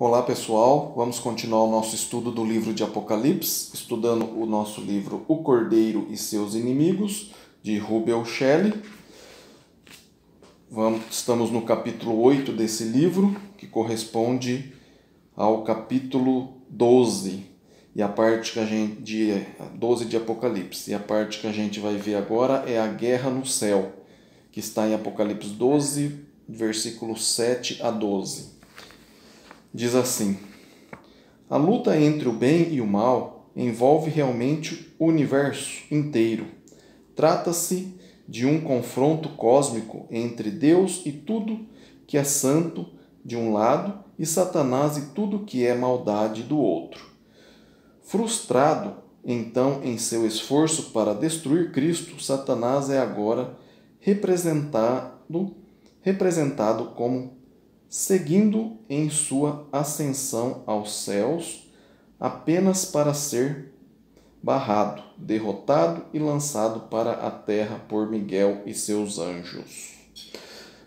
Olá pessoal, vamos continuar o nosso estudo do livro de Apocalipse, estudando o nosso livro O Cordeiro e Seus Inimigos, de Rubel Shelley. Estamos no capítulo 8 desse livro, que corresponde ao capítulo 12, e a parte que a gente 12 de Apocalipse. E a parte que a gente vai ver agora é a guerra no céu, que está em Apocalipse 12, versículos 7 a 12. Diz assim: a luta entre o bem e o mal envolve realmente o universo inteiro. Trata-se de um confronto cósmico entre Deus e tudo que é santo de um lado e Satanás e tudo que é maldade do outro. Frustrado, então, em seu esforço para destruir Cristo, Satanás é agora representado como seguindo em sua ascensão aos céus, apenas para ser barrado, derrotado e lançado para a terra por Miguel e seus anjos.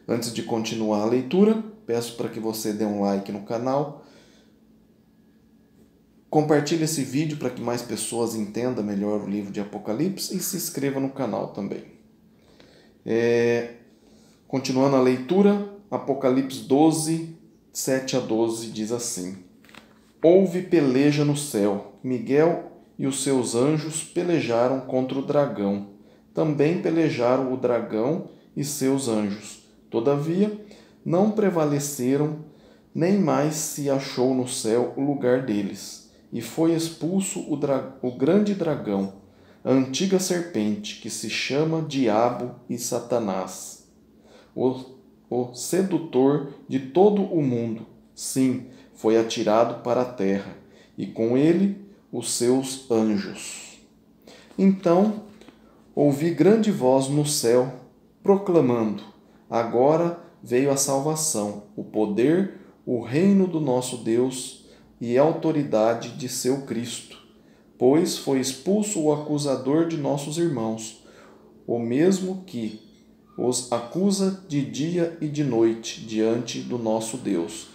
Antes de continuar a leitura, peço para que você dê um like no canal, compartilhe esse vídeo para que mais pessoas entendam melhor o livro de Apocalipse e se inscreva no canal também. Continuando a leitura, Apocalipse 12, 7 a 12 diz assim: houve peleja no céu. Miguel e os seus anjos pelejaram contra o dragão. Também pelejaram o dragão e seus anjos. Todavia, não prevaleceram, nem mais se achou no céu o lugar deles. E foi expulso o grande dragão, a antiga serpente, que se chama Diabo e Satanás, o sedutor de todo o mundo. Sim, foi atirado para a terra, e com ele os seus anjos. Então ouvi grande voz no céu, proclamando: agora veio a salvação, o poder, o reino do nosso Deus e a autoridade de seu Cristo, pois foi expulso o acusador de nossos irmãos, o mesmo que os acusa de dia e de noite diante do nosso Deus.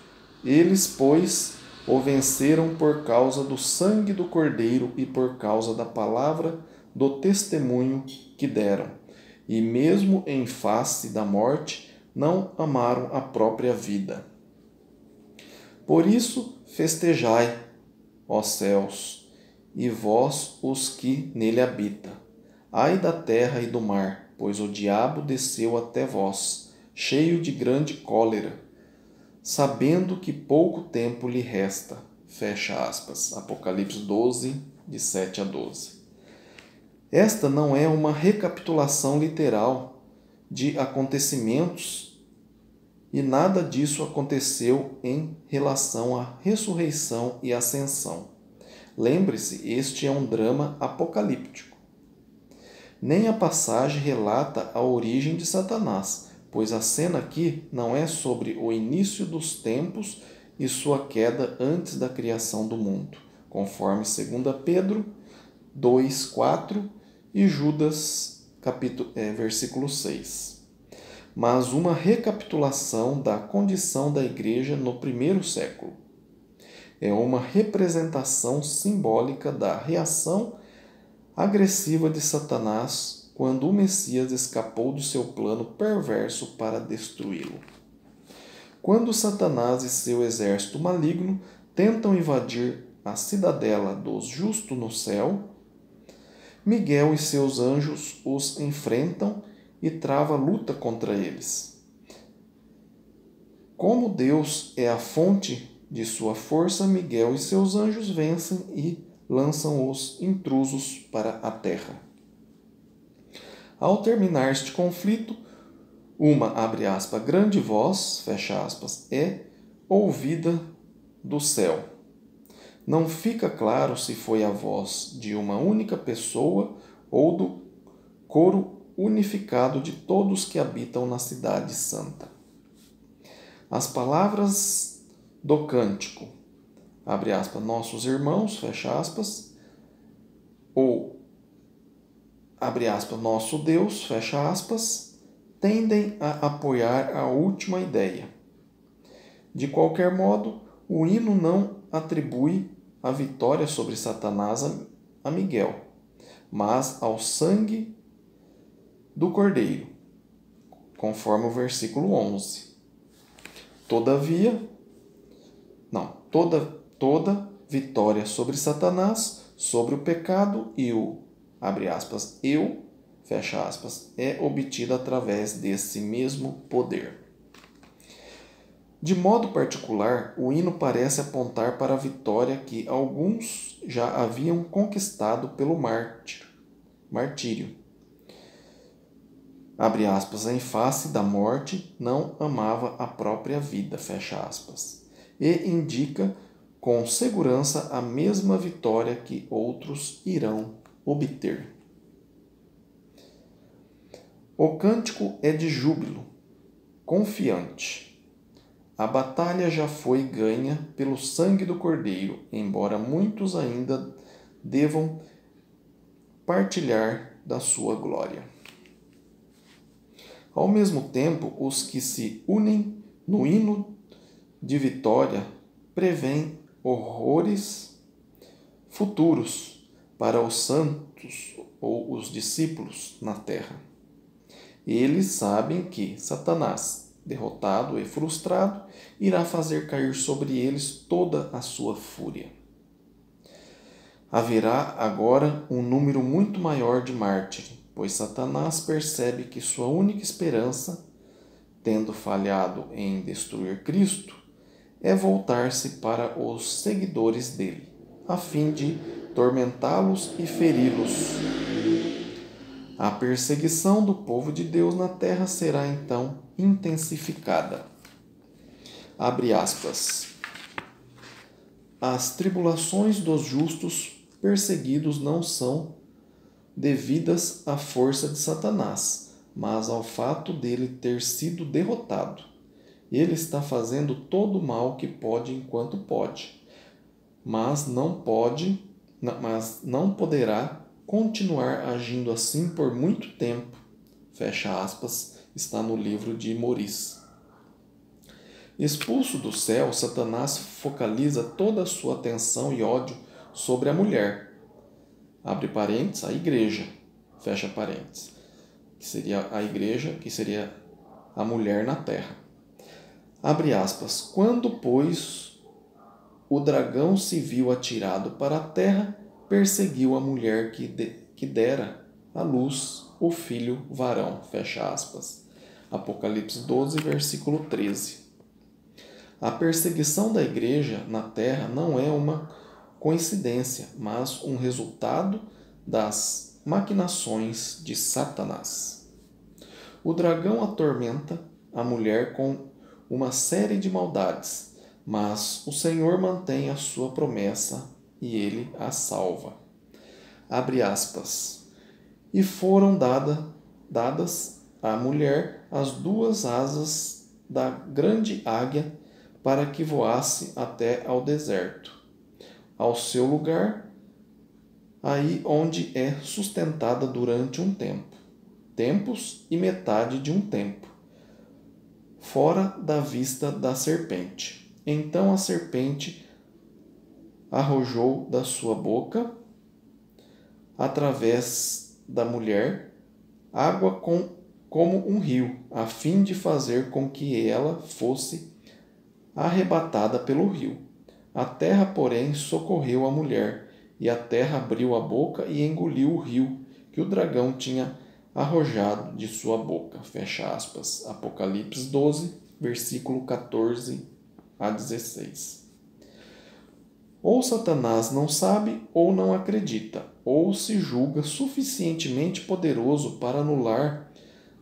Eles, pois, o venceram por causa do sangue do Cordeiro e por causa da palavra do testemunho que deram. E mesmo em face da morte, não amaram a própria vida. Por isso, festejai, ó céus, e vós os que nele habitam. Ai da terra e do mar, pois o diabo desceu até vós, cheio de grande cólera, sabendo que pouco tempo lhe resta. Fecha aspas. Apocalipse 12, de 7 a 12. Esta não é uma recapitulação literal de acontecimentos e nada disso aconteceu em relação à ressurreição e ascensão. Lembre-se, este é um drama apocalíptico. Nem a passagem relata a origem de Satanás, pois a cena aqui não é sobre o início dos tempos e sua queda antes da criação do mundo, conforme 2 Pedro 2, 4 e Judas, versículo 6. Mas uma recapitulação da condição da igreja no primeiro século. É uma representação simbólica da reação agressiva de Satanás quando o Messias escapou do seu plano perverso para destruí-lo. Quando Satanás e seu exército maligno tentam invadir a cidadela dos justos no céu, Miguel e seus anjos os enfrentam e trava luta contra eles. Como Deus é a fonte de sua força, Miguel e seus anjos vencem e lançam os intrusos para a terra. Ao terminar este conflito, uma, abre aspas, grande voz, fecha aspas, é ouvida do céu. Não fica claro se foi a voz de uma única pessoa ou do coro unificado de todos que habitam na cidade santa. As palavras do cântico, abre aspas, nossos irmãos, fecha aspas, ou, abre aspas, nosso Deus, fecha aspas, tendem a apoiar a última ideia. De qualquer modo, O hino não atribui a vitória sobre Satanás a Miguel, mas ao sangue do Cordeiro, conforme o versículo 11. Toda vitória sobre Satanás, sobre o pecado e o, abre aspas, eu, fecha aspas, é obtida através desse mesmo poder. De modo particular, o hino parece apontar para a vitória que alguns já haviam conquistado pelo martírio. Abre aspas, em face da morte, não amava a própria vida, fecha aspas, e indica com segurança a mesma vitória que outros irão obter. O cântico é de júbilo, confiante. A batalha já foi ganha pelo sangue do Cordeiro, embora muitos ainda devam partilhar da sua glória. Ao mesmo tempo, os que se unem no hino de vitória prevêem horrores futuros para os santos ou os discípulos na terra. Eles sabem que Satanás, derrotado e frustrado, irá fazer cair sobre eles toda a sua fúria. Haverá agora um número muito maior de mártires, pois Satanás percebe que sua única esperança, tendo falhado em destruir Cristo, é voltar-se para os seguidores dele, a fim de tormentá-los e feri-los. A perseguição do povo de Deus na terra será então intensificada. Abre aspas. As tribulações dos justos perseguidos não são devidas à força de Satanás, mas ao fato dele ter sido derrotado. Ele está fazendo todo o mal que pode enquanto pode, mas não poderá continuar agindo assim por muito tempo. Fecha aspas, está no livro de Maurice. Expulso do céu, Satanás focaliza toda a sua atenção e ódio sobre a mulher. Abre parênteses, a igreja. Fecha parênteses. Que seria a igreja, que seria a mulher na terra. Abre aspas. Quando, pois, o dragão se viu atirado para a terra, perseguiu a mulher que dera à luz o filho varão. Fecha aspas. Apocalipse 12, versículo 13. A perseguição da igreja na terra não é uma coincidência, mas um resultado das maquinações de Satanás. O dragão atormenta a mulher com uma série de maldades, mas o Senhor mantém a sua promessa e ele a salva. Abre aspas. E foram dadas à mulher as duas asas da grande águia para que voasse até ao deserto, ao seu lugar, aí onde é sustentada durante um tempo, tempos e metade de um tempo, fora da vista da serpente. Então a serpente arrojou da sua boca, através da mulher, água como um rio, a fim de fazer com que ela fosse arrebatada pelo rio. A terra, porém, socorreu a mulher, e a terra abriu a boca e engoliu o rio que o dragão tinha arrojado de sua boca. Fecha aspas. Apocalipse 12, versículo 14 a 16. Ou Satanás não sabe ou não acredita, ou se julga suficientemente poderoso para anular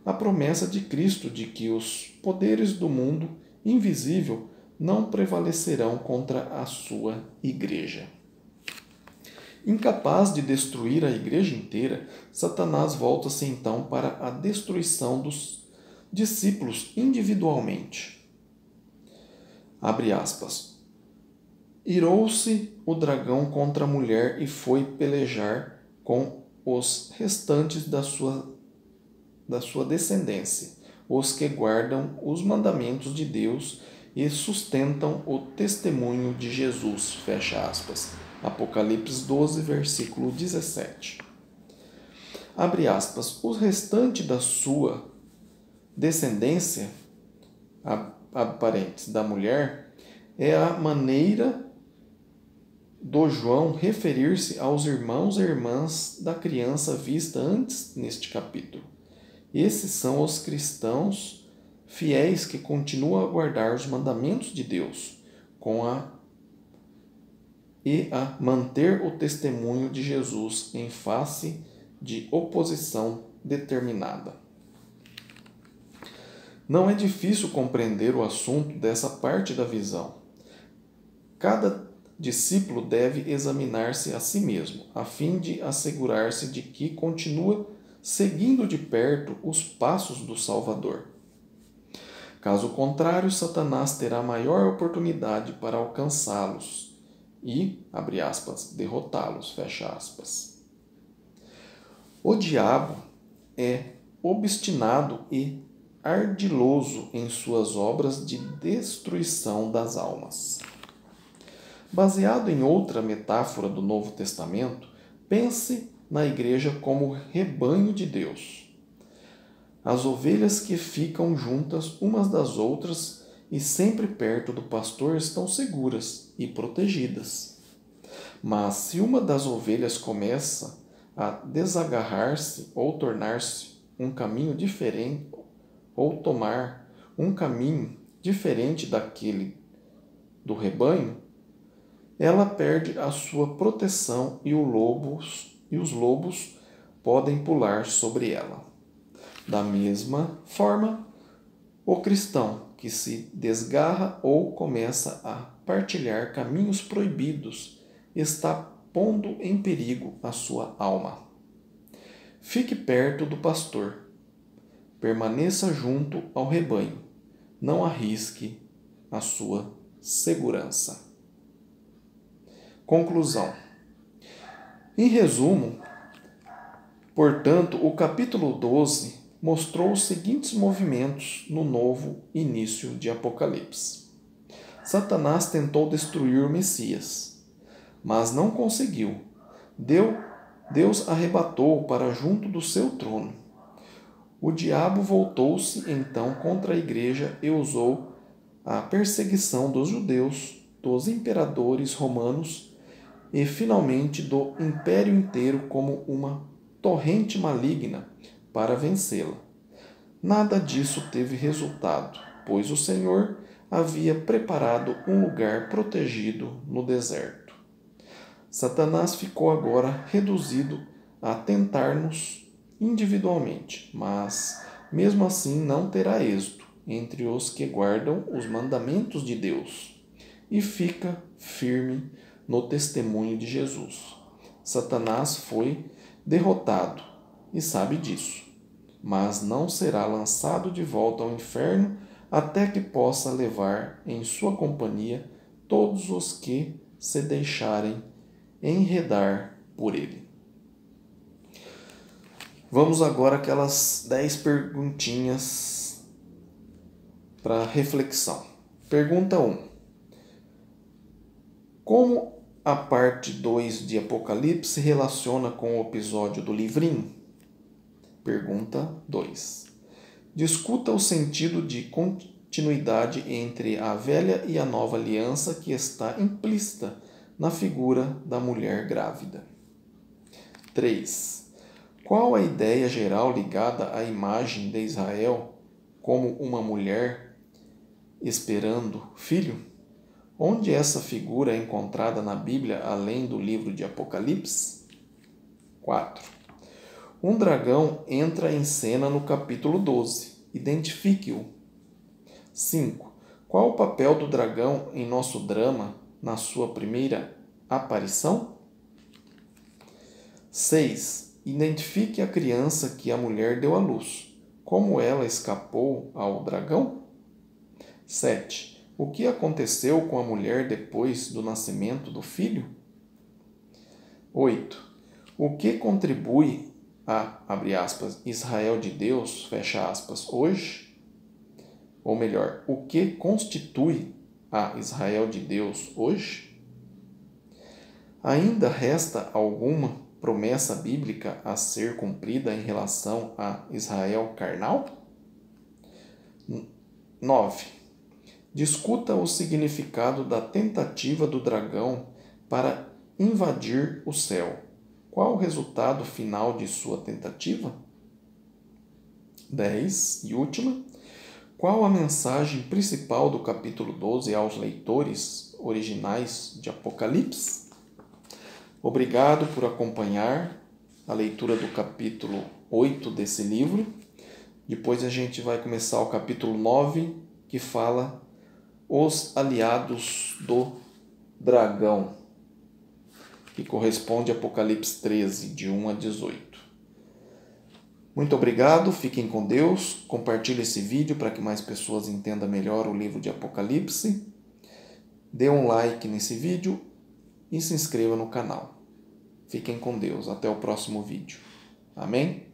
a promessa de Cristo de que os poderes do mundo invisível não prevalecerão contra a sua igreja. Incapaz de destruir a igreja inteira, Satanás volta-se então para a destruição dos discípulos individualmente. Abre aspas. Irou-se o dragão contra a mulher e foi pelejar com os restantes da sua descendência, os que guardam os mandamentos de Deus e sustentam o testemunho de Jesus, fecha aspas. Apocalipse 12, versículo 17. Abre aspas, o restante da sua descendência, parênteses, da mulher, é a maneira do João referir-se aos irmãos e irmãs da criança vista antes neste capítulo. Esses são os cristãos fiéis que continuam a guardar os mandamentos de Deus e a manter o testemunho de Jesus em face de oposição determinada. Não é difícil compreender o assunto dessa parte da visão. Cada discípulo deve examinar-se a si mesmo, a fim de assegurar-se de que continua seguindo de perto os passos do Salvador. Caso contrário, Satanás terá maior oportunidade para alcançá-los e, abre aspas, derrotá-los, fecha aspas. O diabo é obstinado e ardiloso em suas obras de destruição das almas. Baseado em outra metáfora do Novo Testamento, pense na igreja como rebanho de Deus. As ovelhas que ficam juntas umas das outras e sempre perto do pastor estão seguras e protegidas. Mas se uma das ovelhas começa a desagarrar-se ou tornar-se um caminho diferente, ou tomar um caminho diferente daquele do rebanho, ela perde a sua proteção e os lobos podem pular sobre ela. Da mesma forma, o cristão que se desgarra ou começa a partilhar caminhos proibidos está pondo em perigo a sua alma. Fique perto do pastor. Permaneça junto ao rebanho. Não arrisque a sua segurança. Conclusão. Em resumo, portanto, o capítulo 12 mostrou os seguintes movimentos no novo início de Apocalipse. Satanás tentou destruir o Messias, mas não conseguiu. Deus arrebatou-o para junto do seu trono. O diabo voltou-se então contra a igreja e usou a perseguição dos judeus, dos imperadores romanos e, finalmente, do império inteiro como uma torrente maligna para vencê-la. Nada disso teve resultado, pois o Senhor havia preparado um lugar protegido no deserto. Satanás ficou agora reduzido a tentar-nos individualmente, mas mesmo assim não terá êxito entre os que guardam os mandamentos de Deus e fica firme no testemunho de Jesus. Satanás foi derrotado e sabe disso, mas não será lançado de volta ao inferno até que possa levar em sua companhia todos os que se deixarem enredar por ele. Vamos agora àquelas 10 perguntinhas para reflexão. Pergunta 1. Como a parte 2 de Apocalipse se relaciona com o episódio do livrinho? Pergunta 2. Discuta o sentido de continuidade entre a velha e a nova aliança que está implícita na figura da mulher grávida. 3. Qual a ideia geral ligada à imagem de Israel como uma mulher esperando filho? Onde essa figura é encontrada na Bíblia além do livro de Apocalipse? 4. Um dragão entra em cena no capítulo 12. Identifique-o. 5. Qual o papel do dragão em nosso drama na sua primeira aparição? 6. Identifique a criança que a mulher deu à luz. Como ela escapou ao dragão? 7. O que aconteceu com a mulher depois do nascimento do filho? 8. O que contribui a, abre aspas, Israel de Deus, fecha aspas, hoje? ou melhor, o que constitui a Israel de Deus hoje? Ainda resta alguma promessa bíblica a ser cumprida em relação a Israel carnal? 9. Discuta o significado da tentativa do dragão para invadir o céu. Qual o resultado final de sua tentativa? 10. E última. Qual a mensagem principal do capítulo 12 aos leitores originais de Apocalipse? Obrigado por acompanhar a leitura do capítulo 8 desse livro. Depois a gente vai começar o capítulo 9, que fala os aliados do dragão, que corresponde a Apocalipse 13, de 1 a 18. Muito obrigado, fiquem com Deus, compartilhe esse vídeo para que mais pessoas entendam melhor o livro de Apocalipse, dê um like nesse vídeo e se inscreva no canal. Fiquem com Deus, até o próximo vídeo. Amém?